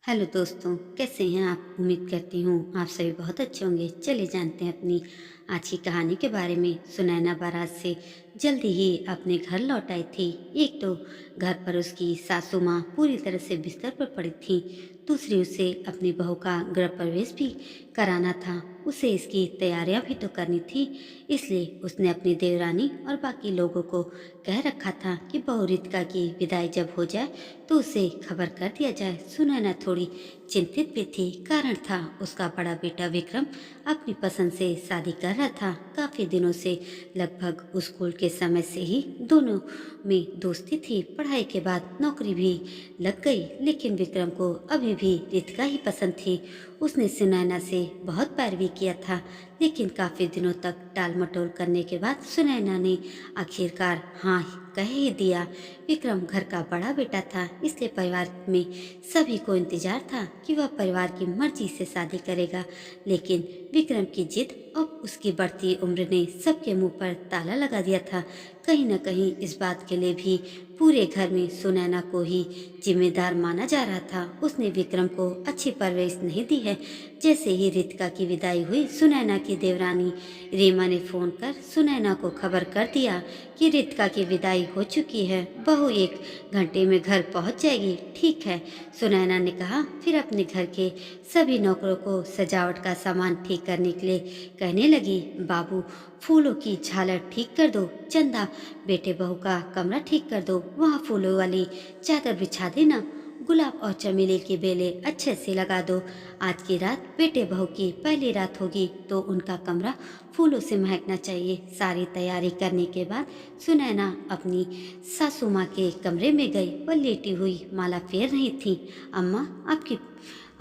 Hello दोस्तों, कैसे हैं आप? उम्मीद करती हूँ आप सभी बहुत अच्छे होंगे। चलिए जानते हैं अपनी आज की कहानी के बारे में। सुनैना बारात से जल्दी ही अपने घर लौट आई थी। एक तो घर पर उसकी सासू माँ पूरी तरह से बिस्तर पर पड़ी थी, दूसरी उसे अपनी बहू का गृह प्रवेश भी कराना था। उसे इसकी तैयारियां भी तो करनी थी, इसलिए उसने अपनी देवरानी और बाकी लोगों को कह रखा था कि बहू रितिका की विदाई जब हो जाए तो उसे खबर कर दिया जाए। सुनैना थोड़ी चिंतित भी थी। कारण था उसका बड़ा बेटा विक्रम अपनी पसंद से शादी कर रहा था। काफी दिनों से, लगभग स्कूल के समय से ही दोनों में दोस्ती थी। पढ़ाई के बाद नौकरी भी लग गई, लेकिन विक्रम को अभी भी रितिका ही पसंद थी। उसने सुनैना से बहुत पैरवी किया था, लेकिन काफी दिनों तक टाल मटोल करने के बाद सुनैना ने आखिरकार हाँ कह ही दिया। विक्रम घर का बड़ा बेटा था, इसलिए परिवार में सभी को इंतजार था कि वह परिवार की मर्जी से शादी करेगा। लेकिन विक्रम की जिद और उसकी बढ़ती उम्र ने सबके मुंह पर ताला लगा दिया था। कहीं न कहीं इस बात के लिए भी पूरे घर में सुनैना को ही जिम्मेदार माना जा रहा था। उसने विक्रम को अच्छी परवरिश नहीं दी है। जैसे ही रितिका की विदाई हुई, सुनैना की देवरानी रीमा ने फोन कर सुनैना को खबर कर दिया कि रितिका की विदाई हो चुकी है। बहू 1 घंटे में घर पहुंच जाएगी। ठीक है, सुनैना ने कहा। फिर अपने घर के सभी नौकरों को सजावट का सामान ठीक करने के लिए कहने लगी। बाबू, फूलों की झालर ठीक कर दो। चंदा, बेटे बहू का कमरा ठीक कर दो, वहाँ फूलों वाली चादर बिछा देना। गुलाब और चमेली के बेले अच्छे से लगा दो। आज की रात बेटे बहू की पहली रात होगी, तो उनका कमरा फूलों से महकना चाहिए। सारी तैयारी करने के बाद सुनैना अपनी सासू माँ के कमरे में गई। वह लेटी हुई माला फेर रही थी। अम्मा, आपकी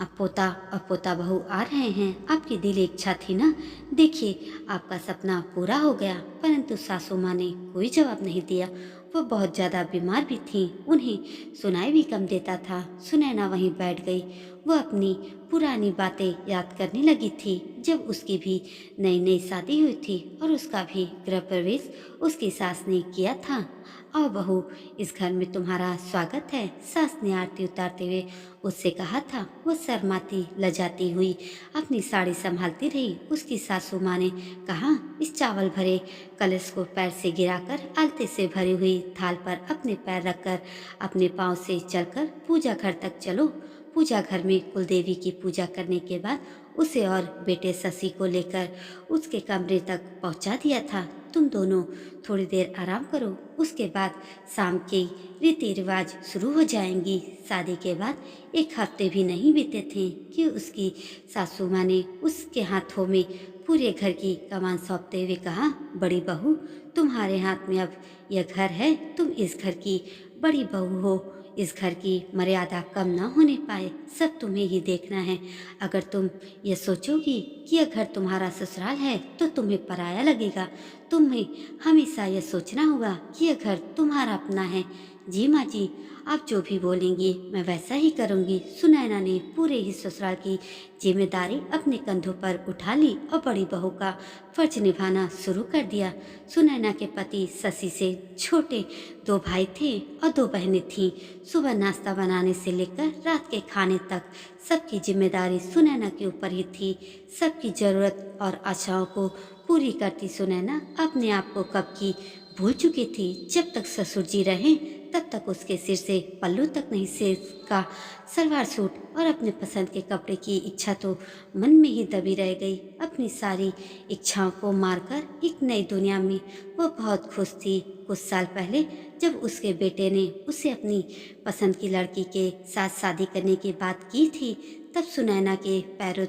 अब पोता और पोता बहू आ रहे हैं। आपकी दिल इच्छा थी ना? देखिए, आपका सपना पूरा हो गया। परंतु सासू माँ ने कोई जवाब नहीं दिया। वह बहुत ज्यादा बीमार भी थी, उन्हें सुनाई भी कम देता था। सुनैना वहीं बैठ गई। वह अपनी पुरानी बातें याद करने लगी थी, जब उसकी भी नई नई शादी हुई थी और उसका भी गृह प्रवेश उसकी सास ने किया था। आओ बहू, इस घर में तुम्हारा स्वागत है, सास ने आरती उतारते हुए उससे कहा था। वो शर्माती लजाती हुई अपनी साड़ी संभालती रही। उसकी सासू माँ ने कहा, इस चावल भरे कलश को पैर से गिराकर आलते से भरी हुई थाल पर अपने पैर रखकर अपने पाँव से चलकर पूजा घर तक चलो। पूजा घर में कुलदेवी की पूजा करने के बाद उसे और बेटे शशि को लेकर उसके कमरे तक पहुंचा दिया था। तुम दोनों थोड़ी देर आराम करो, उसके बाद शाम के रीति रिवाज शुरू हो जाएंगी। शादी के बाद 1 हफ्ते भी नहीं बीते थे कि उसकी सासू माँ ने उसके हाथों में पूरे घर की कमान सौंपते हुए कहा, बड़ी बहू, तुम्हारे हाथ में अब यह घर है। तुम इस घर की बड़ी बहू हो। इस घर की मर्यादा कम न होने पाए, सब तुम्हें ही देखना है। अगर तुम ये सोचोगी कि यह घर तुम्हारा ससुराल है तो तुम्हें पराया लगेगा। तुम्हें हमेशा यह सोचना होगा कि यह घर तुम्हारा अपना है। जी माँ जी, आप जो भी बोलेंगी मैं वैसा ही करूँगी। सुनैना ने पूरे ही ससुराल की जिम्मेदारी अपने कंधों पर उठा ली और बड़ी बहू का फर्ज निभाना शुरू कर दिया। सुनैना के पति शशि से छोटे 2 भाई थे और 2 बहनें थीं। सुबह नाश्ता बनाने से लेकर रात के खाने तक सबकी जिम्मेदारी सुनैना के ऊपर ही थी। सबकी जरूरत और आशाओं को पूरी करती सुनैना अपने आप को कब की भूल चुकी थी। जब तक ससुर जी रहे तब तक उसके सिर से पल्लू तक नहीं से का सलवार सूट और अपने पसंद के कपड़े की इच्छा तो मन में ही दबी रह गई। अपनी सारी इच्छाओं को मारकर एक नई दुनिया में वह बहुत खुश थी। कुछ साल पहले जब उसके बेटे ने उसे अपनी पसंद की लड़की के साथ शादी करने की बात की थी, तब सुनैना के पैरों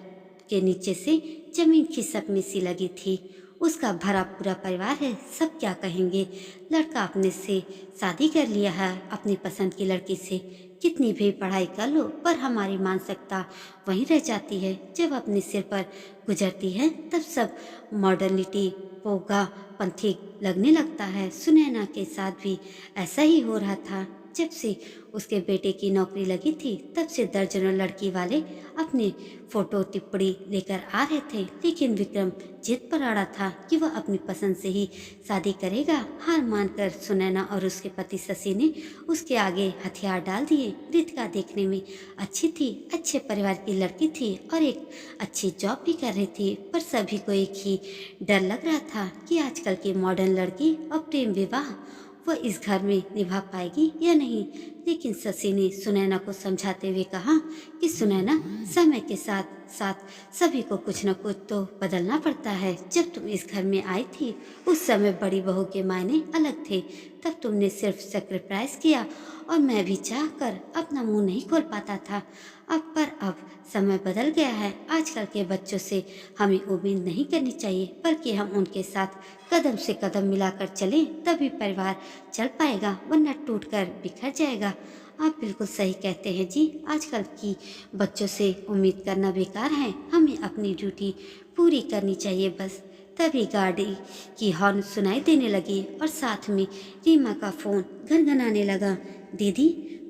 के नीचे से जमीन खिसकने सी लगी थी। उसका भरा पूरा परिवार है, सब क्या कहेंगे। लड़का अपने से शादी कर लिया है अपनी पसंद की लड़की से। कितनी भी पढ़ाई कर लो पर हमारी मानसिकता वहीं रह जाती है। जब अपने सिर पर गुजरती है तब सब मॉडर्निटी पोगा पंथी लगने लगता है। सुनैना के साथ भी ऐसा ही हो रहा था। जब से उसके बेटे की नौकरी लगी थी तब से दर्जनों लड़की वाले अपने फोटो टिप्पणी लेकर आ रहे थे, लेकिन विक्रम जिद पर अड़ा था कि वह अपनी पसंद से ही शादी करेगा। हार मानकर सुनैना और उसके पति शशि ने उसके आगे हथियार डाल दिए। रितिका देखने में अच्छी थी, अच्छे परिवार की लड़की थी और एक अच्छी जॉब भी कर रही थी, पर सभी को एक ही डर लग रहा था कि आजकल की मॉडर्न लड़की और प्रेम विवाह वह इस घर में निभा पाएगी या नहीं। लेकिन शशि ने सुनैना को समझाते हुए कहा कि सुनैना, समय के साथ साथ सभी को कुछ न कुछ तो बदलना पड़ता है। जब तुम इस घर में आई थी उस समय बड़ी बहू के मायने अलग थे, तब तुमने सिर्फ सेक्रीफाइस किया और मैं भी चाह कर अपना मुंह नहीं खोल पाता था। अब समय बदल गया है। आजकल के बच्चों से हमें उम्मीद नहीं करनी चाहिए, बल्कि हम उनके साथ कदम से कदम मिलाकर चलें, तभी परिवार चल पाएगा, वरना टूटकर बिखर जाएगा। आप बिल्कुल सही कहते हैं जी, आजकल की बच्चों से उम्मीद करना बेकार है। हमें अपनी ड्यूटी पूरी करनी चाहिए बस। तभी गाड़ी की हॉर्न सुनाई देने लगी और साथ में रीमा का फोन घनघनाने लगा। दीदी,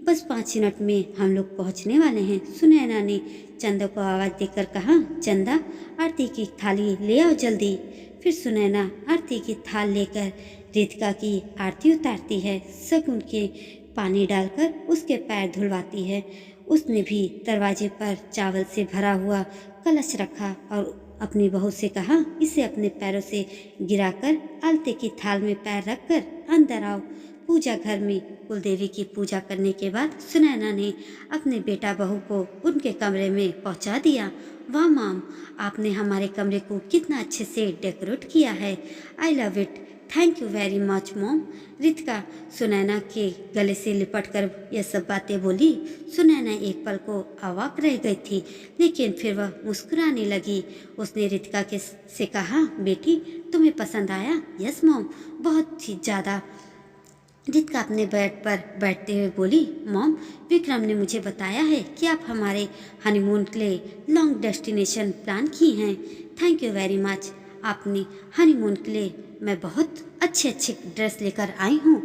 बस 5 मिनट में हम लोग पहुंचने वाले हैं, सुनैना ने चंदा को आवाज़ देकर कहा। चंदा, आरती की थाली ले आओ जल्दी। फिर सुनैना आरती की थाल लेकर रितिका की आरती उतारती है। शगुन के पानी डालकर उसके पैर धुलवाती है। उसने भी दरवाजे पर चावल से भरा हुआ कलश रखा और अपनी बहू से कहा, इसे अपने पैरों से गिराकर आलते की थाल में पैर रखकर अंदर आओ। पूजा घर में कुलदेवी की पूजा करने के बाद सुनैना ने अपने बेटा बहू को उनके कमरे में पहुंचा दिया। वाह माम, आपने हमारे कमरे को कितना अच्छे से डेकोरेट किया है। I love it, thank you very much mom. Ritika Sunaina के गले से लिपटकर यह सब बातें बोली। सुनैना एक पल को अवाक रह गई थी, लेकिन फिर वह मुस्कुराने लगी। उसने रितिका से कहा, बेटी तुम्हें पसंद आया? यस मॉम, बहुत ही ज़्यादा। रितिका अपने बेड पर बैठते हुए बोली, मॉम, विक्रम ने मुझे बताया है कि आप हमारे हनीमून के लिए लॉन्ग डेस्टिनेशन प्लान की हैं। Thank you very much. आपने हनीमून के लिए मैं बहुत अच्छे अच्छे ड्रेस लेकर आई हूँ,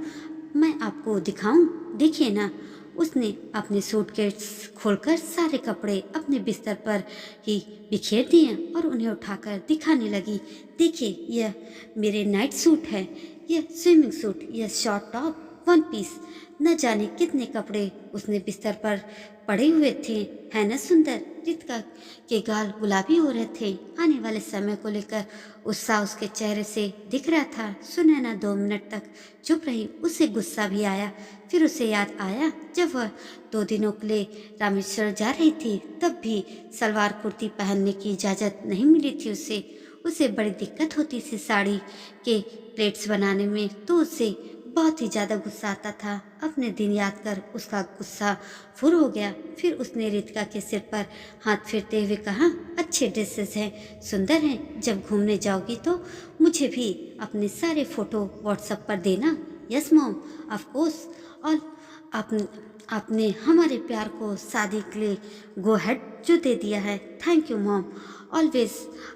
मैं आपको दिखाऊं? देखिए ना। उसने अपने सूटकेस खोलकर सारे कपड़े अपने बिस्तर पर ही बिखेर दिए और उन्हें उठाकर दिखाने लगी। देखिए, यह मेरे नाइट सूट है, यह स्विमिंग सूट, यह शॉर्ट टॉप, वन पीस। न जाने कितने कपड़े उसने बिस्तर पर पड़े हुए थे। है ना सुंदर? रितिका के गाल गुलाबी हो रहे थे। आने वाले समय को लेकर उत्साह उसके चेहरे से दिख रहा था। सुनैना 2 मिनट तक चुप रही। उसे गुस्सा भी आया। फिर उसे याद आया जब वह 2 दिनों के लिए रामेश्वर जा रही थी, तब भी सलवार कुर्ती पहनने की इजाज़त नहीं मिली थी उसे बड़ी दिक्कत होती थी साड़ी के प्लेट्स बनाने में, तो उसे बहुत ही ज़्यादा गुस्सा आता था। अपने दिन याद कर उसका गुस्सा फुर हो गया। फिर उसने रितिका के सिर पर हाथ फेरते हुए कहा, अच्छे ड्रेसेस हैं, सुंदर हैं। जब घूमने जाओगी तो मुझे भी अपने सारे फ़ोटो व्हाट्सएप पर देना। Yes mom, of course. और आपने हमारे प्यार को शादी के लिए गो हेड जो दे दिया है, thank you mom. Always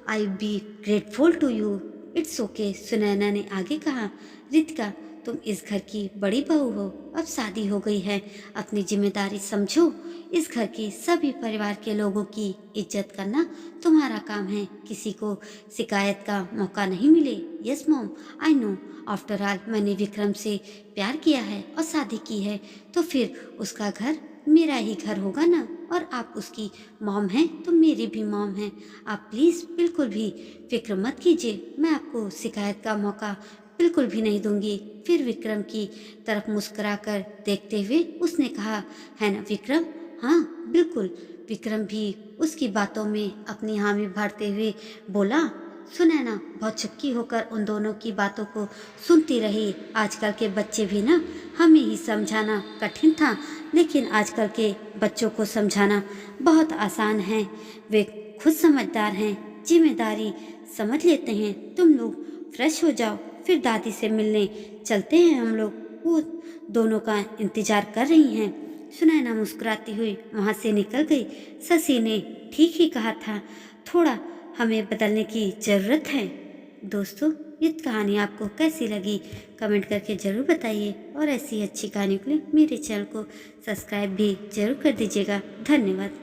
I be grateful to you. It's okay. Sunaina ने आगे कहा, रितिका, तुम इस घर की बड़ी बहू हो, अब शादी हो गई है, अपनी जिम्मेदारी समझो। इस घर के सभी परिवार के लोगों की इज्जत करना तुम्हारा काम है, किसी को शिकायत का मौका नहीं मिले। Yes mom, I know. After all मैंने विक्रम से प्यार किया है और शादी की है, तो फिर उसका घर मेरा ही घर होगा ना। और आप उसकी मॉम हैं तो मेरी भी मॉम हैं। आप प्लीज़ बिल्कुल भी फिक्र मत कीजिए, मैं आपको शिकायत का मौका बिल्कुल भी नहीं दूंगी। फिर विक्रम की तरफ मुस्कुराकर देखते हुए उसने कहा, है ना विक्रम? हाँ बिल्कुल। विक्रम भी उसकी बातों में अपनी हामी भरते हुए बोला। सुनैना बहुत चुपकी होकर उन दोनों की बातों को सुनती रही। आजकल के बच्चे भी ना, हमें ही समझाना कठिन था, लेकिन आजकल के बच्चों को समझाना बहुत आसान है। वे खुद समझदार हैं, जिम्मेदारी समझ लेते हैं। तुम लोग फ्रेश हो जाओ, फिर दादी से मिलने चलते हैं हम लोग, वो दोनों का इंतजार कर रही हैं। सुनैना मुस्कुराती हुई वहाँ से निकल गई। शशि ने ठीक ही कहा था, थोड़ा हमें बदलने की ज़रूरत है। दोस्तों, ये कहानी आपको कैसी लगी कमेंट करके ज़रूर बताइए और ऐसी अच्छी कहानी के लिए मेरे चैनल को सब्सक्राइब भी ज़रूर कर दीजिएगा। धन्यवाद।